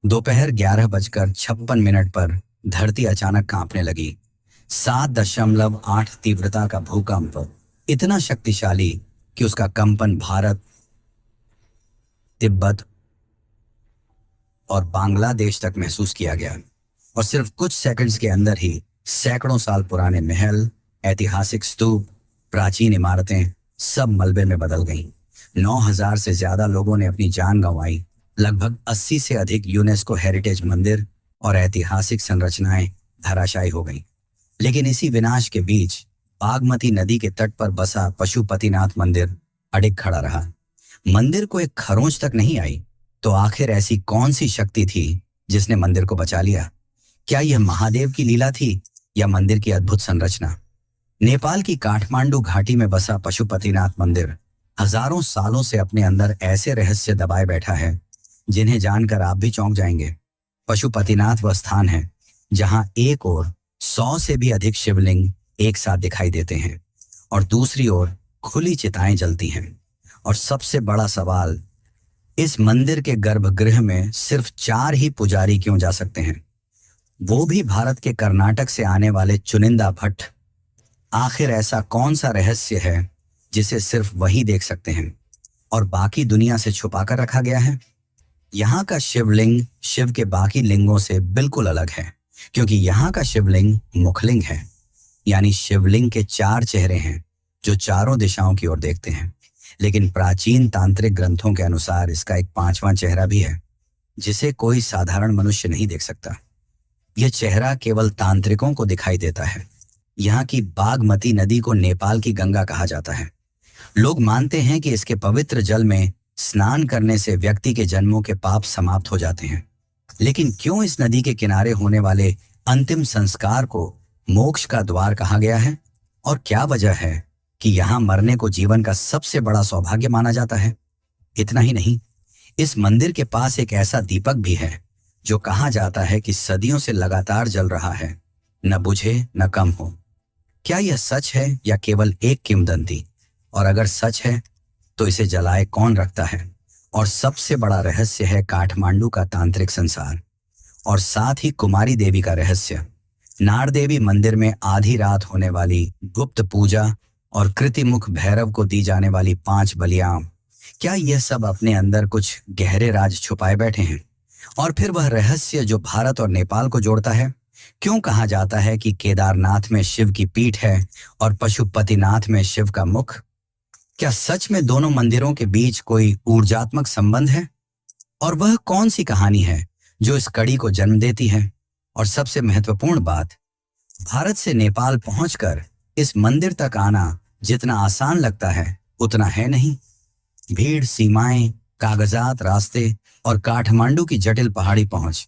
दोपहर 11:56 पर धरती अचानक कांपने लगी। 7.8 तीव्रता का भूकंप, इतना शक्तिशाली कि उसका कंपन भारत, तिब्बत और बांग्लादेश तक महसूस किया गया। और सिर्फ कुछ सेकंड्स के अंदर ही सैकड़ों साल पुराने महल, ऐतिहासिक स्तूप, प्राचीन इमारतें सब मलबे में बदल गईं। 9,000 से ज्यादा लोगों ने अपनी जान गंवाई। लगभग 80 से अधिक यूनेस्को हेरिटेज मंदिर और ऐतिहासिक संरचनाएं धराशायी हो गईं। लेकिन इसी विनाश के बीच बागमती नदी के तट पर बसा पशुपतिनाथ मंदिर अडिग खड़ा रहा। मंदिर को एक खरोंच तक नहीं आई। तो आखिर ऐसी कौन सी शक्ति थी जिसने मंदिर को बचा लिया? क्या यह महादेव की लीला थी या मंदिर की अद्भुत संरचना? नेपाल की काठमांडू घाटी में बसा पशुपतिनाथ मंदिर हजारों सालों से अपने अंदर ऐसे रहस्य दबाए बैठा है जिन्हें जानकर आप भी चौंक जाएंगे। पशुपतिनाथ वह स्थान है जहां एक ओर 100 से भी अधिक शिवलिंग एक साथ दिखाई देते हैं और दूसरी ओर खुली चिताएं जलती हैं। और सबसे बड़ा सवाल, इस मंदिर के गर्भगृह में सिर्फ 4 ही पुजारी क्यों जा सकते हैं, वो भी भारत के कर्नाटक से आने वाले चुनिंदा भट्ट? आखिर ऐसा कौन सा रहस्य है जिसे सिर्फ वही देख सकते हैं और बाकी दुनिया से छुपा कर रखा गया है? यहाँ का शिवलिंग शिव के बाकी लिंगों से बिल्कुल अलग है, क्योंकि यहाँ का शिवलिंग मुखलिंग है, यानी शिवलिंग के 4 चेहरे हैं जो चारों दिशाओं की ओर देखते हैं। लेकिन प्राचीन तांत्रिक ग्रंथों के अनुसार इसका एक 5वां चेहरा भी है जिसे कोई साधारण मनुष्य नहीं देख सकता। यह चेहरा केवल तांत्रिकों को दिखाई देता है। यहाँ की बागमती नदी को नेपाल की गंगा कहा जाता है। लोग मानते हैं कि इसके पवित्र जल में स्नान करने से व्यक्ति के जन्मों के पाप समाप्त हो जाते हैं। लेकिन क्यों इस नदी के किनारे होने वाले अंतिम संस्कार को मोक्ष का द्वार कहा गया है? और क्या वजह है कि यहाँ मरने को जीवन का सबसे बड़ा सौभाग्य माना जाता है? इतना ही नहीं, इस मंदिर के पास एक ऐसा दीपक भी है जो कहा जाता है कि सदियों से लगातार जल रहा है, न बुझे न कम हो। क्या यह सच है या केवल एक किंवदंती? और अगर सच है तो इसे जलाए कौन रखता है? और सबसे बड़ा रहस्य है काठमांडू का तांत्रिक संसार और साथ ही कुमारी देवी का रहस्य। नाड़ देवी मंदिर में आधी रात होने वाली गुप्त पूजा और कृतिमुख भैरव को दी जाने वाली 5 बलियां, क्या यह सब अपने अंदर कुछ गहरे राज छुपाए बैठे हैं? और फिर वह रहस्य जो भारत और नेपाल को जोड़ता है। क्यों कहा जाता है कि केदारनाथ में शिव की पीठ है और पशुपतिनाथ में शिव का मुख? क्या सच में दोनों मंदिरों के बीच कोई ऊर्जात्मक संबंध है? और वह कौन सी कहानी है जो इस कड़ी को जन्म देती है? और सबसे महत्वपूर्ण बात, भारत से नेपाल पहुंचकर इस मंदिर तक आना जितना आसान लगता है उतना है नहीं। भीड़, सीमाएं, कागजात, रास्ते और काठमांडू की जटिल पहाड़ी पहुंच।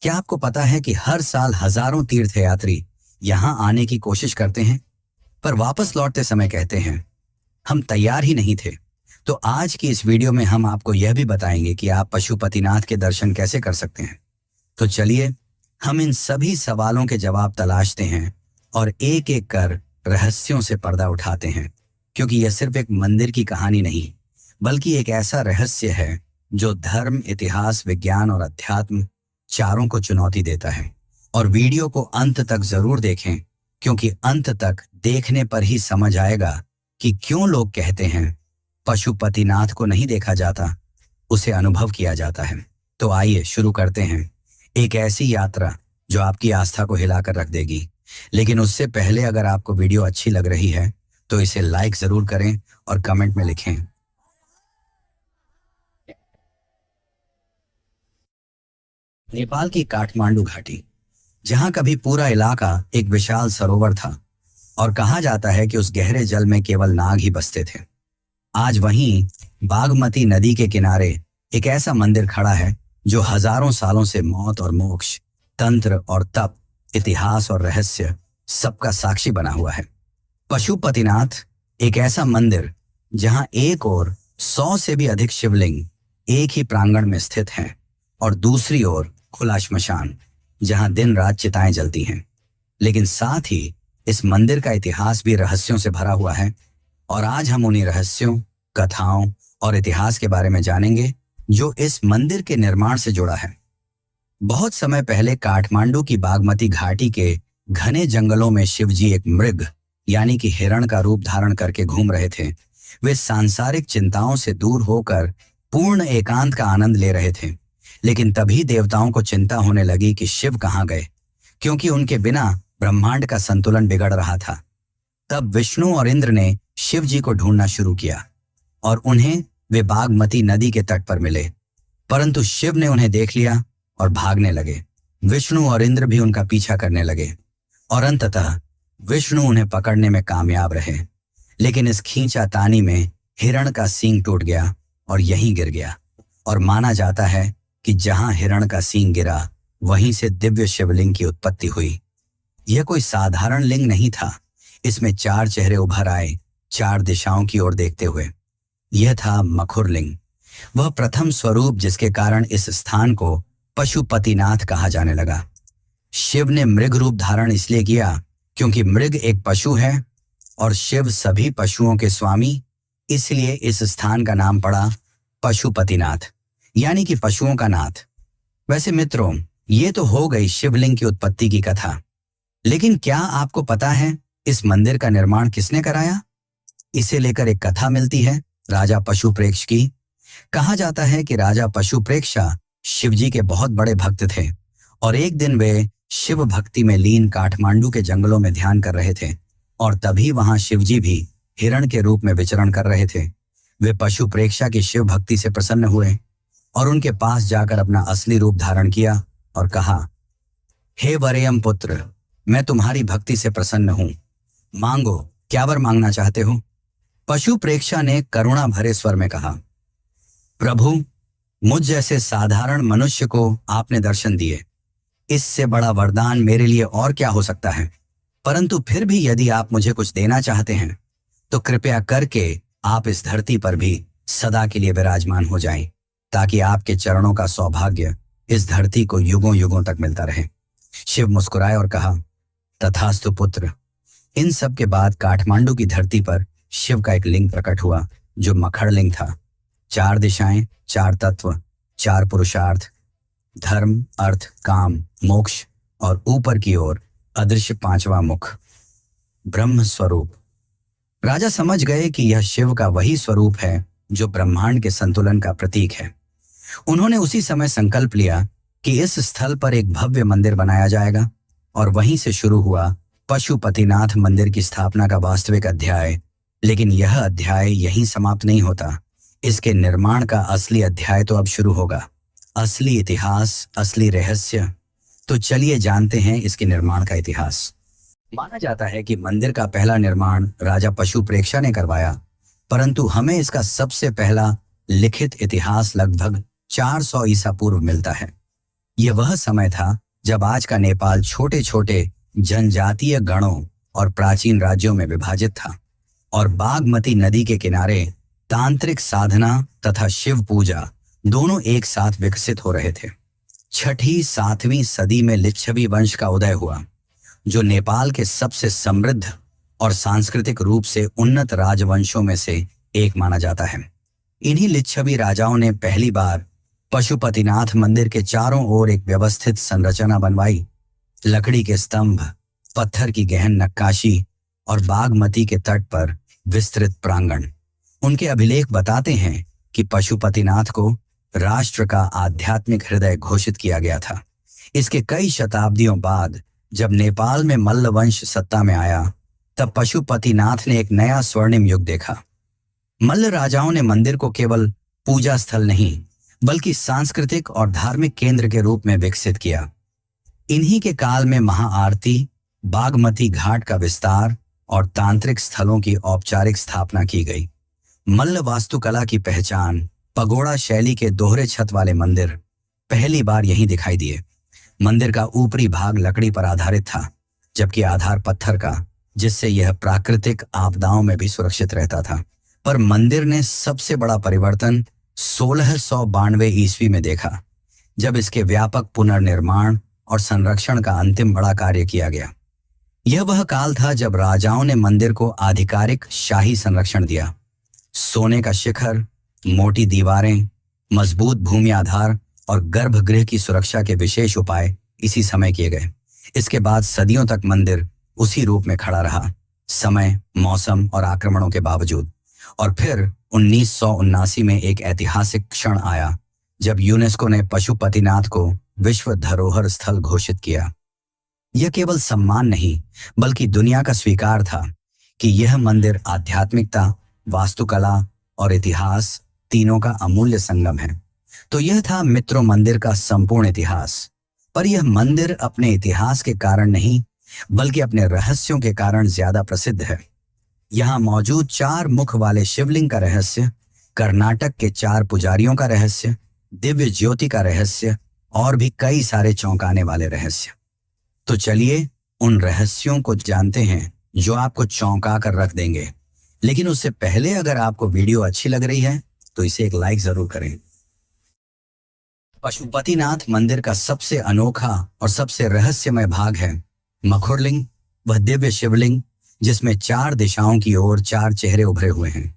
क्या आपको पता है कि हर साल हजारों तीर्थयात्री यहां आने की कोशिश करते हैं, पर वापस लौटते समय कहते हैं हम तैयार ही नहीं थे? तो आज की इस वीडियो में हम आपको यह भी बताएंगे कि आप पशुपतिनाथ के दर्शन कैसे कर सकते हैं। तो चलिए हम इन सभी सवालों के जवाब तलाशते हैं और एक एक कर रहस्यों से पर्दा उठाते हैं, क्योंकि यह सिर्फ एक मंदिर की कहानी नहीं बल्कि एक ऐसा रहस्य है जो धर्म, इतिहास, विज्ञान और अध्यात्म चारों को चुनौती देता है। और वीडियो को अंत तक जरूर देखें, क्योंकि अंत तक देखने पर ही समझ आएगा कि क्यों लोग कहते हैं पशुपतिनाथ को नहीं देखा जाता, उसे अनुभव किया जाता है। तो आइए शुरू करते हैं एक ऐसी यात्रा जो आपकी आस्था को हिलाकर रख देगी। लेकिन उससे पहले अगर आपको वीडियो अच्छी लग रही है तो इसे लाइक जरूर करें और कमेंट में लिखें। नेपाल की काठमांडू घाटी, जहां कभी पूरा इलाका एक विशाल सरोवर था और कहा जाता है कि उस गहरे जल में केवल नाग ही बसते थे। आज वहीं बागमती नदी के किनारे एक ऐसा मंदिर खड़ा है जो हजारों सालों से मौत और मोक्ष, तंत्र और तप, इतिहास और रहस्य सबका साक्षी बना हुआ है। पशुपतिनाथ एक ऐसा मंदिर जहां एक ओर 100 से भी अधिक शिवलिंग एक ही प्रांगण में स्थित हैं और दूसरी ओर खुला श्मशान जहां दिन रात चिताएं जलती हैं। लेकिन साथ ही इस मंदिर का इतिहास भी रहस्यों से भरा हुआ है और आज हम उन्हीं रहस्यों, कथाओं और इतिहास के बारे में जानेंगे जो इस मंदिर के निर्माण से जुड़ा है। बहुत समय पहले काठमांडू की बागमती घाटी के घने जंगलों में शिवजी एक मृग यानी कि हिरण का रूप धारण करके घूम रहे थे। वे सांसारिक चिंताओं से दूर होकर पूर्ण एकांत का आनंद ले रहे थे। लेकिन तभी देवताओं को चिंता होने लगी कि शिव कहाँ गए, क्योंकि उनके बिना ब्रह्मांड का संतुलन बिगड़ रहा था। तब विष्णु और इंद्र ने शिव जी को ढूंढना शुरू किया और उन्हें वे बागमती नदी के तट पर मिले। परंतु शिव ने उन्हें देख लिया और भागने लगे। विष्णु और इंद्र भी उनका पीछा करने लगे और अंततः विष्णु उन्हें पकड़ने में कामयाब रहे। लेकिन इस खींचातानी में हिरण का सींग टूट गया और यहीं गिर गया। और माना जाता है कि जहां हिरण का सींग गिरा वहीं से दिव्य शिवलिंग की उत्पत्ति हुई। यह कोई साधारण लिंग नहीं था। इसमें 4 चेहरे उभर आए, 4 दिशाओं की ओर देखते हुए। यह था मखुर लिंग, वह प्रथम स्वरूप जिसके कारण इस स्थान को पशुपतिनाथ कहा जाने लगा। शिव ने मृग रूप धारण इसलिए किया क्योंकि मृग एक पशु है और शिव सभी पशुओं के स्वामी, इसलिए इस स्थान का नाम पड़ा पशुपतिनाथ, यानी कि पशुओं का नाथ। वैसे मित्रों, ये तो हो गई शिवलिंग की उत्पत्ति की कथा। लेकिन क्या आपको पता है इस मंदिर का निर्माण किसने कराया? इसे लेकर एक कथा मिलती है राजा पशुप्रेक्ष की। कहा जाता है कि राजा पशुप्रेक्षा शिवजी के बहुत बड़े भक्त थे और एक दिन वे शिव भक्ति में लीन काठमांडू के जंगलों में ध्यान कर रहे थे और तभी वहां शिवजी भी हिरण के रूप में विचरण कर रहे थे। वे पशुप्रेक्षा की शिव भक्ति से प्रसन्न हुए और उनके पास जाकर अपना असली रूप धारण किया और कहा, हे वरेयम पुत्र, मैं तुम्हारी भक्ति से प्रसन्न हूं, मांगो, क्या वर मांगना चाहते हो? पशुप्रेक्षा ने करुणा भरे स्वर में कहा, प्रभु, मुझ जैसे साधारण मनुष्य को आपने दर्शन दिए, इससे बड़ा वरदान मेरे लिए और क्या हो सकता है। परंतु फिर भी यदि आप मुझे कुछ देना चाहते हैं तो कृपया करके आप इस धरती पर भी सदा के लिए विराजमान हो जाएं, ताकि आपके चरणों का सौभाग्य इस धरती को युगों युगों तक मिलता रहे। शिव मुस्कुराए और कहा, तथास्तु पुत्र। इन सब के बाद काठमांडू की धरती पर शिव का एक लिंग प्रकट हुआ जो मखड़ लिंग था। 4 दिशाएं, 4 तत्व, 4 पुरुषार्थ, धर्म, अर्थ, काम, मोक्ष और ऊपर की ओर अदृश्य 5वां मुख, ब्रह्म स्वरूप। राजा समझ गए कि यह शिव का वही स्वरूप है जो ब्रह्मांड के संतुलन का प्रतीक है। उन्होंने उसी समय संकल्प लिया कि इस स्थल पर एक भव्य मंदिर बनाया जाएगा और वहीं से शुरू हुआ पशुपतिनाथ मंदिर की स्थापना का वास्तविक अध्याय। लेकिन यह अध्याय यहीं समाप्त नहीं होता। इसके निर्माण का असली अध्याय तो अब शुरू होगा। असली इतिहास, असली रहस्य। तो चलिए जानते हैं इसके निर्माण का इतिहास। माना जाता है कि मंदिर का पहला निर्माण राजा पशुप्रेक्षा ने करवाया, परंतु हमें इसका सबसे पहला लिखित इतिहास लगभग 400 ईसा पूर्व मिलता है। यह वह समय था जब आज का नेपाल छोटे छोटे जनजातीय गणों और प्राचीन राज्यों में विभाजित था और बागमती नदी के किनारे तांत्रिक साधना तथा शिव पूजा दोनों एक साथ विकसित हो रहे थे। 6वीं 7वीं सदी में लिच्छवी वंश का उदय हुआ, जो नेपाल के सबसे समृद्ध और सांस्कृतिक रूप से उन्नत राजवंशों में से एक माना जाता है। इन्हीं लिच्छवी राजाओं ने पहली बार पशुपतिनाथ मंदिर के चारों ओर एक व्यवस्थित संरचना बनवाई। लकड़ी के स्तंभ, पत्थर की गहन नक्काशी और बागमती के तट पर विस्तृत प्रांगण। उनके अभिलेख बताते हैं कि पशुपतिनाथ को राष्ट्र का आध्यात्मिक हृदय घोषित किया गया था। इसके कई शताब्दियों बाद जब नेपाल में मल्ल वंश सत्ता में आया, तब पशुपतिनाथ ने एक नया स्वर्णिम युग देखा। मल्ल राजाओं ने मंदिर को केवल पूजा स्थल नहीं बल्कि सांस्कृतिक और धार्मिक केंद्र के रूप में विकसित किया। इन्हीं के काल में महाआरती, बागमती घाट का विस्तार और तांत्रिक स्थलों की औपचारिक स्थापना की गई। मल्ल वास्तुकला की पहचान, पगोड़ा शैली के दोहरे छत वाले मंदिर पहली बार यहीं दिखाई दिए। मंदिर का ऊपरी भाग लकड़ी पर आधारित था, जबकि आधार पत्थर का, जिससे यह प्राकृतिक आपदाओं में भी सुरक्षित रहता था। पर मंदिर ने सबसे बड़ा परिवर्तन 1692 ईस्वी में देखा, जब इसके व्यापक पुनर्निर्माण और संरक्षण का अंतिम बड़ा कार्य किया गया। यह वह काल था जब राजाओं ने मंदिर को आधिकारिक शाही संरक्षण दिया। सोने का शिखर, मोटी दीवारें, मजबूत भूमि आधार और गर्भगृह की सुरक्षा के विशेष उपाय इसी समय किए गए। इसके बाद सदियों तक मंदिर उसी रूप में खड़ा रहा, समय, मौसम और आक्रमणों के बावजूद। और फिर 1979 में एक ऐतिहासिक क्षण आया जब यूनेस्को ने पशुपतिनाथ को विश्व धरोहर स्थल घोषित किया। यह केवल सम्मान नहीं बल्कि दुनिया का स्वीकार था कि यह मंदिर आध्यात्मिकता, वास्तुकला और इतिहास तीनों का अमूल्य संगम है। तो यह था मित्रों मंदिर का संपूर्ण इतिहास। पर यह मंदिर अपने इतिहास के कारण नहीं बल्कि अपने रहस्यों के कारण ज्यादा प्रसिद्ध है। यहाँ मौजूद 4 मुख वाले शिवलिंग का रहस्य, कर्नाटक के 4 पुजारियों का रहस्य, दिव्य ज्योति का रहस्य और भी कई सारे चौंकाने वाले रहस्य। तो चलिए उन रहस्यों को जानते हैं जो आपको चौंका कर रख देंगे। लेकिन उससे पहले अगर आपको वीडियो अच्छी लग रही है तो इसे एक लाइक जरूर करें। पशुपतिनाथ मंदिर का सबसे अनोखा और सबसे रहस्यमय भाग है मखुरलिंग, वह दिव्य शिवलिंग जिसमें 4 दिशाओं की ओर 4 चेहरे उभरे हुए हैं।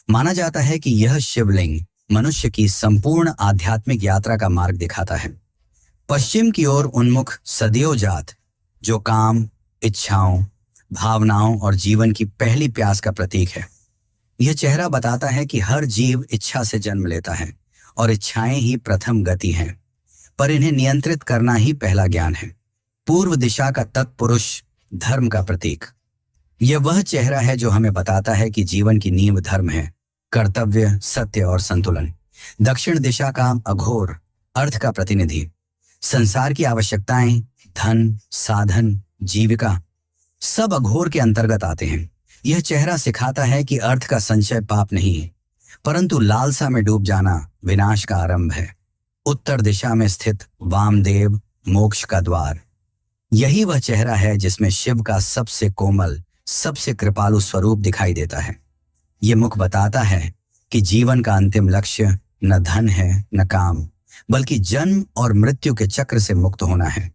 माना जाता है कि यह शिवलिंग मनुष्य की संपूर्ण आध्यात्मिक यात्रा का मार्ग दिखाता है। पश्चिम की ओर उन्मुख सदैव जात, जो काम, इच्छाओं, भावनाओं और जीवन की पहली प्यास का प्रतीक है। यह चेहरा बताता है कि हर जीव इच्छा से जन्म लेता है और इच्छाएं ही प्रथम गति हैं, पर इन्हें नियंत्रित करना ही पहला ज्ञान है। पूर्व दिशा का तत्पुरुष, धर्म का प्रतीक। यह वह चेहरा है जो हमें बताता है कि जीवन की नींव धर्म है, कर्तव्य, सत्य और संतुलन। दक्षिण दिशा का अघोर, अर्थ का प्रतिनिधि। संसार की आवश्यकताएं, धन, साधन, जीविका सब अघोर के अंतर्गत आते हैं। यह चेहरा सिखाता है कि अर्थ का संचय पाप नहीं है, परंतु लालसा में डूब जाना विनाश का आरंभ है। उत्तर दिशा में स्थित वामदेव, मोक्ष का द्वार। यही वह चेहरा है जिसमें शिव का सबसे कोमल, सबसे कृपालु स्वरूप दिखाई देता है। यह मुख बताता है कि जीवन का अंतिम लक्ष्य न धन है न काम, बल्कि जन्म और मृत्यु के चक्र से मुक्त होना है।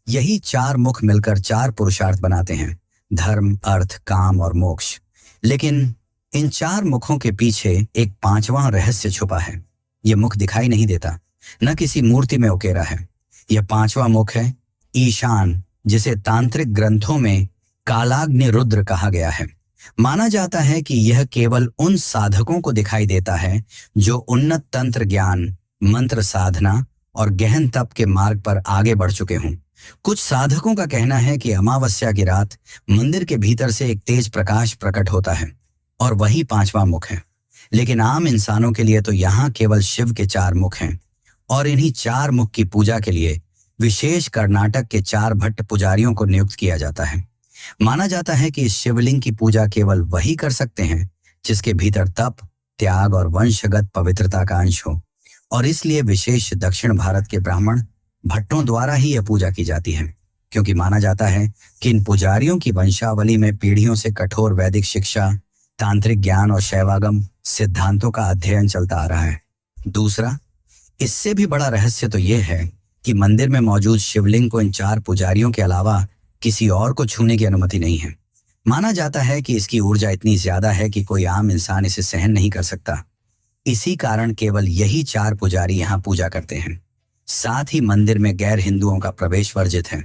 यही 4 मुख मिलकर 4 पुरुषार्थ बनाते हैं, धर्म, अर्थ, काम और मोक्ष। लेकिन इन 4 मुखों के पीछे एक 5वां रहस्य छुपा है। यह मुख दिखाई नहीं देता, न किसी मूर्ति में उकेरा है। यह 5वां मुख है ईशान, जिसे तांत्रिक ग्रंथों में कालाग्नि रुद्र कहा गया है। माना जाता है कि यह केवल उन साधकों को दिखाई देता है जो उन्नत तंत्र ज्ञान, मंत्र साधना और गहन तप के मार्ग पर आगे बढ़ चुके हों। कुछ साधकों का कहना है कि अमावस्या की रात मंदिर के भीतर से एक तेज प्रकाश प्रकट होता है और वही 5वां मुख है। लेकिन आम इंसानों के लिए तो यहाँ केवल शिव के 4 मुख हैं और इन्हीं 4 मुख की पूजा के लिए विशेष कर्नाटक के 4 भट्ट पुजारियों को नियुक्त किया जाता है। माना जाता है कि इस शिवलिंग की पूजा केवल वही कर सकते हैं जिसके भीतर तप, त्याग और वंशगत पवित्रता का अंश हो, और इसलिए विशेष दक्षिण भारत के ब्राह्मण भट्टों द्वारा ही यह पूजा की जाती है, क्योंकि माना जाता है कि इन पुजारियों की वंशावली में पीढ़ियों से कठोर वैदिक शिक्षा, तांत्रिक ज्ञान और शैवागम सिद्धांतों का अध्ययन चलता आ रहा है। दूसरा, इससे भी बड़ा रहस्य तो यह है कि मंदिर में मौजूद शिवलिंग को इन 4 पुजारियों के अलावा किसी और को छूने की अनुमति नहीं है। माना जाता है कि इसकी ऊर्जा इतनी ज्यादा है कि कोई आम इंसान इसे सहन नहीं कर सकता। इसी कारण केवल यही 4 पुजारी यहाँ पूजा करते हैं। साथ ही मंदिर में गैर हिंदुओं का प्रवेश वर्जित है।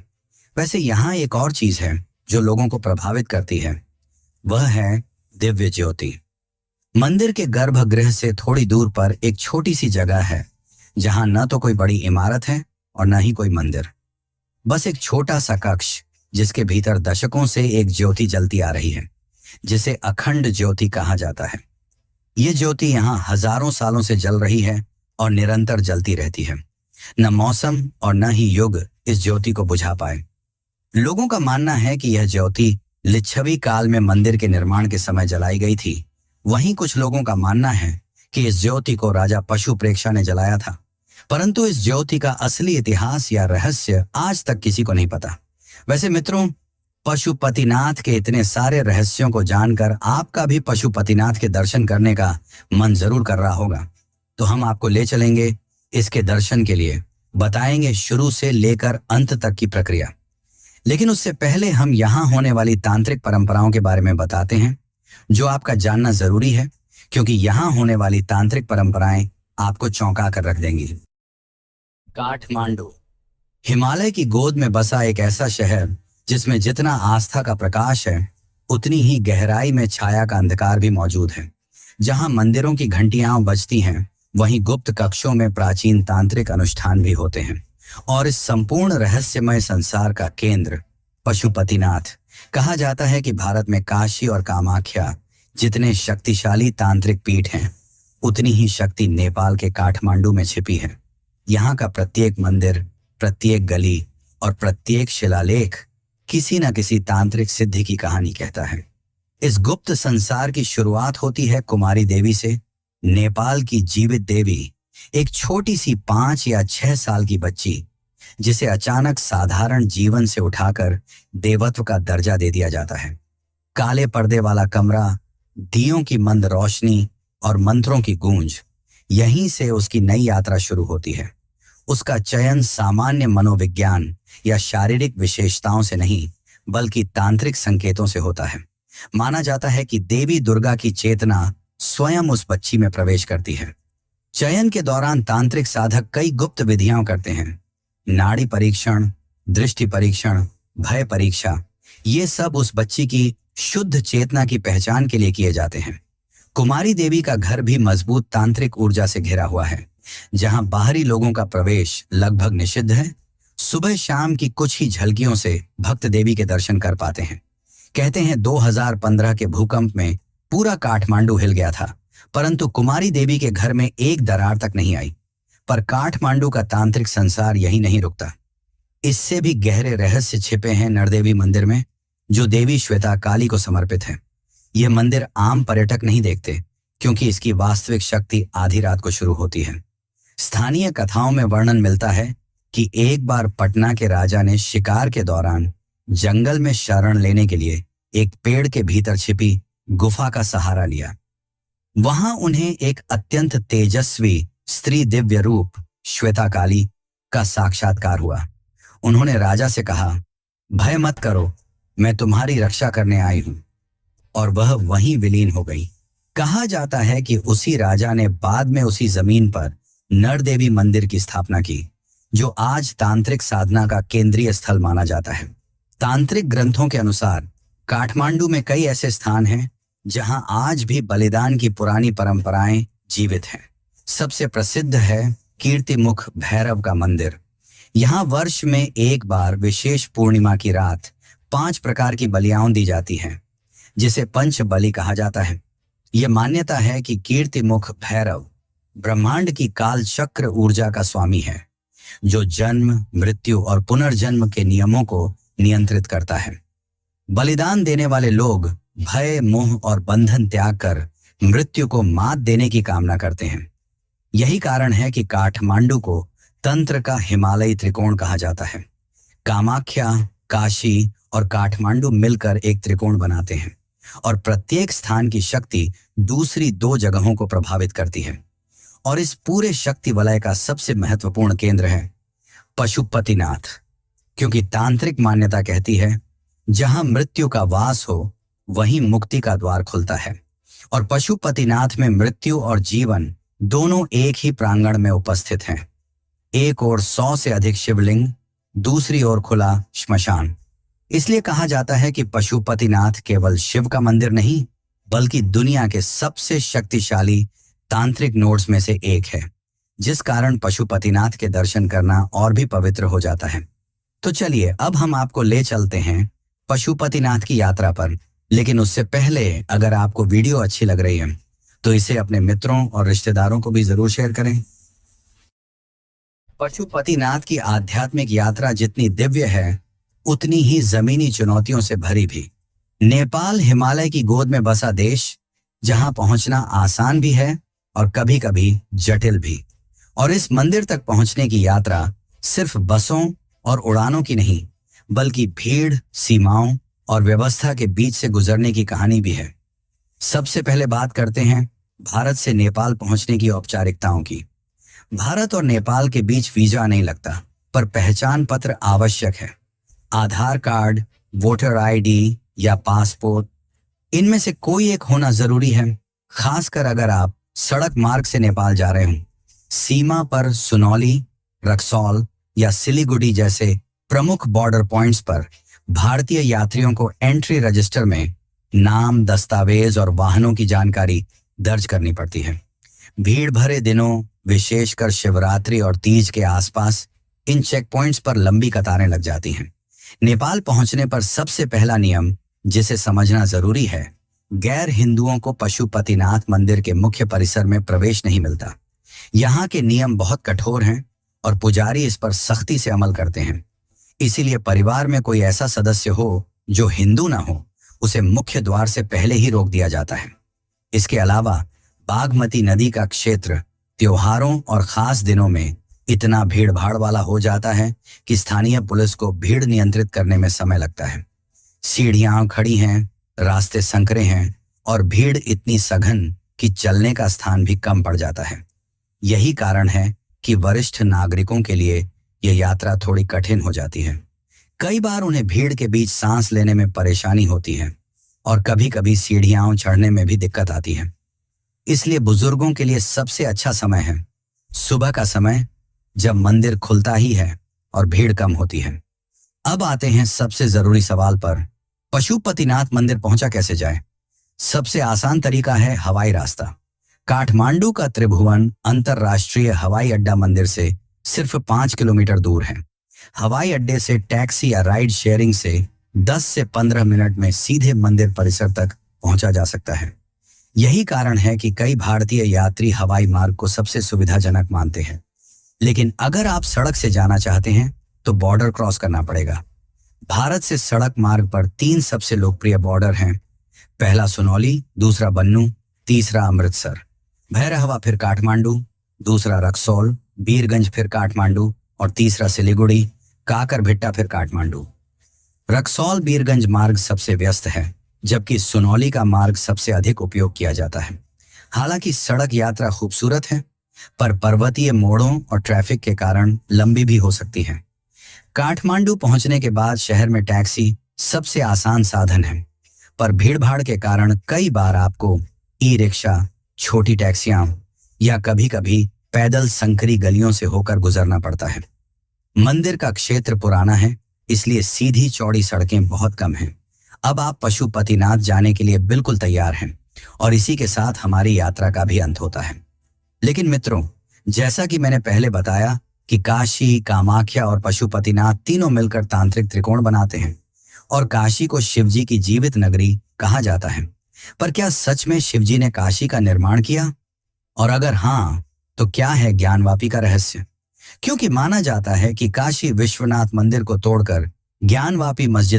वैसे यहाँ एक और चीज है जो लोगों को प्रभावित करती है, वह है दिव्य ज्योति। मंदिर के गर्भगृह से थोड़ी दूर पर एक छोटी सी जगह है जहां न तो कोई बड़ी इमारत है और न ही कोई मंदिर, बस एक छोटा सा कक्ष जिसके भीतर दशकों से एक ज्योति जलती आ रही है, जिसे अखंड ज्योति कहा जाता है। यह ज्योति यहाँ हजारों सालों से जल रही है और निरंतर जलती रहती है। न मौसम और न ही युग इस ज्योति को बुझा पाए। लोगों का मानना है कि यह ज्योति लिच्छवी काल में मंदिर के निर्माण के समय जलाई गई थी। वहीं कुछ लोगों का मानना है कि इस ज्योति को राजा पशु प्रेक्षा ने जलाया था, परंतु इस ज्योति का असली इतिहास या रहस्य आज तक किसी को नहीं पता। वैसे मित्रों, पशुपतिनाथ के इतने सारे रहस्यों को जानकर आपका भी पशुपतिनाथ के दर्शन करने का मन जरूर कर रहा होगा। तो हम आपको ले चलेंगे इसके दर्शन के लिए, बताएंगे शुरू से लेकर अंत तक की प्रक्रिया। लेकिन उससे पहले हम यहाँ होने वाली तांत्रिक परंपराओं के बारे में बताते हैं जो आपका जानना जरूरी है, क्योंकि यहाँ होने वाली तांत्रिक परंपराएं आपको चौंका कर रख देंगी। काठमांडू हिमालय की गोद में बसा एक ऐसा शहर जिसमें जितना आस्था का प्रकाश है उतनी ही गहराई में छाया का अंधकार भी मौजूद है। जहां मंदिरों की घंटियां बजती हैं वहीं गुप्त कक्षों में प्राचीन तांत्रिक अनुष्ठान भी होते हैं। और इस संपूर्ण रहस्यमय संसार का केंद्र पशुपतिनाथ। कहा जाता है कि भारत में काशी और कामाख्या जितने शक्तिशाली तांत्रिक पीठ हैं उतनी ही शक्ति नेपाल के काठमांडू में छिपी है। यहाँ का प्रत्येक मंदिर, प्रत्येक गली और प्रत्येक शिलालेख किसी न किसी तांत्रिक सिद्धि की कहानी कहता है। इस गुप्त संसार की शुरुआत होती है कुमारी देवी से। नेपाल की जीवित देवी एक छोटी सी 5 या 6 साल की बच्ची जिसे अचानक साधारण जीवन से उठाकर देवत्व का दर्जा दे दिया जाता है। काले पर्दे वाला कमरा, दियों की मंद रोशनी और मंत्रों की गूंज, यहीं से उसकी नई यात्रा शुरू होती है। उसका चयन सामान्य मनोविज्ञान या शारीरिक विशेषताओं से नहीं बल्कि तांत्रिक संकेतों से होता है। माना जाता है कि देवी दुर्गा की चेतना स्वयं उस बच्ची में प्रवेश करती है। चयन के दौरान तांत्रिक साधक कई गुप्त विधियां करते हैं। नाड़ी परीक्षण, दृष्टि परीक्षण, भय परीक्षा, ये सब उस बच्ची की शुद्ध चेतना की पहचान के लिए किए जाते हैं। कुमारी देवी का घर भी मजबूत तांत्रिक ऊर्जा से घिरा हुआ है, जहां बाहरी लोगों का प्रवेश लगभग निषिद्ध है। सुबह शाम की कुछ ही झलकियों से भक्त देवी के दर्शन कर पाते हैं। कहते हैं 2015 के भूकंप में पूरा काठमांडू हिल गया था, परंतु कुमारी देवी के घर में एक दरार तक नहीं आई। पर काठमांडू का तांत्रिक संसार यही नहीं रुकता। इससे भी गहरे रहस्य छिपे हैं नरदेवी मंदिर में, जो देवी श्वेता काली को समर्पित है। यह मंदिर आम पर्यटक नहीं देखते क्योंकि इसकी वास्तविक शक्ति आधी रात को शुरू होती है। स्थानीय कथाओं में वर्णन मिलता है कि एक बार पटना के राजा ने शिकार के दौरान जंगल में शरण लेने के लिए एक पेड़ के भीतर छिपी गुफा का सहारा लिया। वहां उन्हें एक अत्यंत तेजस्वी स्त्री दिव्य रूप श्वेता काली का साक्षात्कार हुआ। उन्होंने राजा से कहा, भय मत करो, मैं तुम्हारी रक्षा करने आई हूं, और वह वहीं विलीन हो गई। कहा जाता है कि उसी राजा ने बाद में उसी जमीन पर नरदेवी मंदिर की स्थापना की, जो आज तांत्रिक साधना का केंद्रीय स्थल माना जाता है। तांत्रिक ग्रंथों के अनुसार काठमांडू में कई ऐसे स्थान हैं जहां आज भी बलिदान की पुरानी परंपराएं जीवित हैं। सबसे प्रसिद्ध है कीर्तिमुख भैरव का मंदिर। यहाँ वर्ष में एक बार विशेष पूर्णिमा की रात 5 प्रकार की बलियां दी जाती हैं, जिसे पंच बलि कहा जाता है। यह मान्यता है कि कीर्तिमुख भैरव ब्रह्मांड की काल चक्र ऊर्जा का स्वामी है, जो जन्म, मृत्यु और पुनर्जन्म के नियमों को नियंत्रित करता है। बलिदान देने वाले लोग भय, मोह और बंधन त्याग कर मृत्यु को मात देने की कामना करते हैं। यही कारण है कि काठमांडू को तंत्र का हिमालयी त्रिकोण कहा जाता है। कामाख्या, काशी और काठमांडू मिलकर एक त्रिकोण बनाते हैं और प्रत्येक स्थान की शक्ति दूसरी 2 जगहों को प्रभावित करती है। और इस पूरे शक्ति वलय का सबसे महत्वपूर्ण केंद्र है पशुपतिनाथ, क्योंकि तांत्रिक मान्यता कहती है जहां मृत्यु का वास हो वहीं मुक्ति का द्वार खुलता है। और पशुपतिनाथ में मृत्यु और जीवन दोनों एक ही प्रांगण में उपस्थित हैं। एक ओर 100 से अधिक शिवलिंग, दूसरी ओर खुला श्मशान। इसलिए कहा जाता है कि पशुपतिनाथ केवल शिव का मंदिर नहीं बल्कि दुनिया के सबसे शक्तिशाली तांत्रिक नोड्स में से एक है, जिस कारण पशुपतिनाथ के दर्शन करना और भी पवित्र हो जाता है। तो चलिए अब हम आपको ले चलते हैं पशुपतिनाथ की यात्रा पर। लेकिन उससे पहले अगर आपको वीडियो अच्छी लग रही है तो इसे अपने मित्रों और रिश्तेदारों को भी जरूर शेयर करें। पशुपतिनाथ की आध्यात्मिक यात्रा जितनी दिव्य है उतनी ही जमीनी चुनौतियों से भरी भी। नेपाल हिमालय की गोद में बसा देश, जहां पहुंचना आसान भी है और कभी कभी जटिल भी। और इस मंदिर तक पहुंचने की यात्रा सिर्फ बसों और उड़ानों की नहीं बल्कि भीड़, सीमाओं और व्यवस्था के बीच से गुजरने की कहानी भी है। सबसे पहले बात करते हैं भारत से नेपाल पहुंचने की औपचारिकताओं की। भारत और नेपाल के बीच वीजा नहीं लगता, पर पहचान पत्र आवश्यक है। आधार कार्ड, वोटर आईडी या पासपोर्ट, इनमें से कोई एक होना जरूरी है, खासकर अगर आप सड़क मार्ग से नेपाल जा रहे हों। सीमा पर सुनौली, रक्सौल या सिलीगुड़ी जैसे प्रमुख बॉर्डर पॉइंट्स पर भारतीय यात्रियों को एंट्री रजिस्टर में नाम, दस्तावेज और वाहनों की जानकारी दर्ज करनी पड़ती है। भीड़ भरे दिनों, विशेषकर शिवरात्रि और तीज के आसपास, इन चेक पॉइंट्स पर लंबी कतारें लग जाती हैं। नेपाल पहुंचने पर सबसे पहला नियम जिसे समझना जरूरी है, गैर हिंदुओं को पशुपतिनाथ मंदिर के मुख्य परिसर में प्रवेश नहीं मिलता। यहाँ के नियम बहुत कठोर हैं और पुजारी इस पर सख्ती से अमल करते हैं। इसीलिए परिवार में कोई ऐसा सदस्य हो जो हिंदू ना हो, उसे मुख्य द्वार से पहले ही रोक दिया जाता है। इसके अलावा बागमती नदी का क्षेत्र त्योहारों और खास दिनों में इतना भीड़ भाड़ वाला हो जाता है कि स्थानीय पुलिस को भीड़ नियंत्रित करने में समय लगता है। सीढ़ियां खड़ी हैं, रास्ते संकरे हैं और भीड़ इतनी सघन कि चलने का स्थान भी कम पड़ जाता है। यही कारण है कि वरिष्ठ नागरिकों के लिए यह यात्रा थोड़ी कठिन हो जाती है। कई बार उन्हें भीड़ के बीच सांस लेने में परेशानी होती है और कभी-कभी सीढ़ियां चढ़ने में भी दिक्कत आती है। इसलिए बुजुर्गों के लिए सबसे अच्छा समय है सुबह का समय, जब मंदिर खुलता ही है और भीड़ कम होती है। अब आते हैं सबसे जरूरी सवाल पर, पशुपतिनाथ मंदिर पहुंचा कैसे जाए? सबसे आसान तरीका है हवाई रास्ता। काठमांडू का त्रिभुवन अंतरराष्ट्रीय हवाई अड्डा मंदिर से सिर्फ 5 किलोमीटर दूर है। हवाई अड्डे से टैक्सी या राइड शेयरिंग से 10 से 15 मिनट में सीधे मंदिर परिसर तक पहुंचा जा सकता है। यही कारण है कि कई भारतीय यात्री हवाई मार्ग को सबसे सुविधाजनक मानते हैं। लेकिन अगर आप सड़क से जाना चाहते हैं तो बॉर्डर क्रॉस करना पड़ेगा। भारत से सड़क मार्ग पर 3 सबसे लोकप्रिय बॉर्डर हैं। पहला सुनौली, दूसरा बन्नू, तीसरा अमृतसर। भैरहवा फिर काठमांडू, दूसरा रक्सौल, बीरगंज फिर काठमांडू और तीसरा सिलीगुड़ी, काकरभिट्टा फिर काठमांडू। रक्सौल बीरगंज मार्ग सबसे व्यस्त है, जबकि सुनौली का मार्ग सबसे अधिक उपयोग किया जाता है। हालांकि सड़क यात्रा खूबसूरत है, पर पर्वतीय मोड़ों और ट्रैफिक के कारण लंबी भी हो सकती है। काठमांडू पहुंचने के बाद शहर में टैक्सी सबसे आसान साधन है, पर भीड़भाड़ के कारण कई बार आपको ई रिक्शा, छोटी टैक्सियां या कभी-कभी पैदल संकरी गलियों से होकर गुजरना पड़ता है। मंदिर का क्षेत्र पुराना है, इसलिए सीधी चौड़ी सड़कें बहुत कम हैं। अब आप पशुपतिनाथ जाने के लिए बिल्कुल तैयार हैं और इसी के साथ हमारी यात्रा का भी अंत होता है। लेकिन मित्रों, जैसा कि मैंने पहले बताया कि काशी, कामाख्या और पशुपतिनाथ तीनों मिलकर तांत्रिक त्रिकोण बनाते हैं और काशी को शिवजी की जीवित नगरी कहा जाता है। पर क्या सच में शिवजी ने काशी का निर्माण किया? और अगर हाँ, तो क्या है ज्ञानवापी का रहस्य? क्योंकि माना जाता है कि काशी विश्वनाथ मंदिर को तोड़कर ज्ञानवापी मस्जिद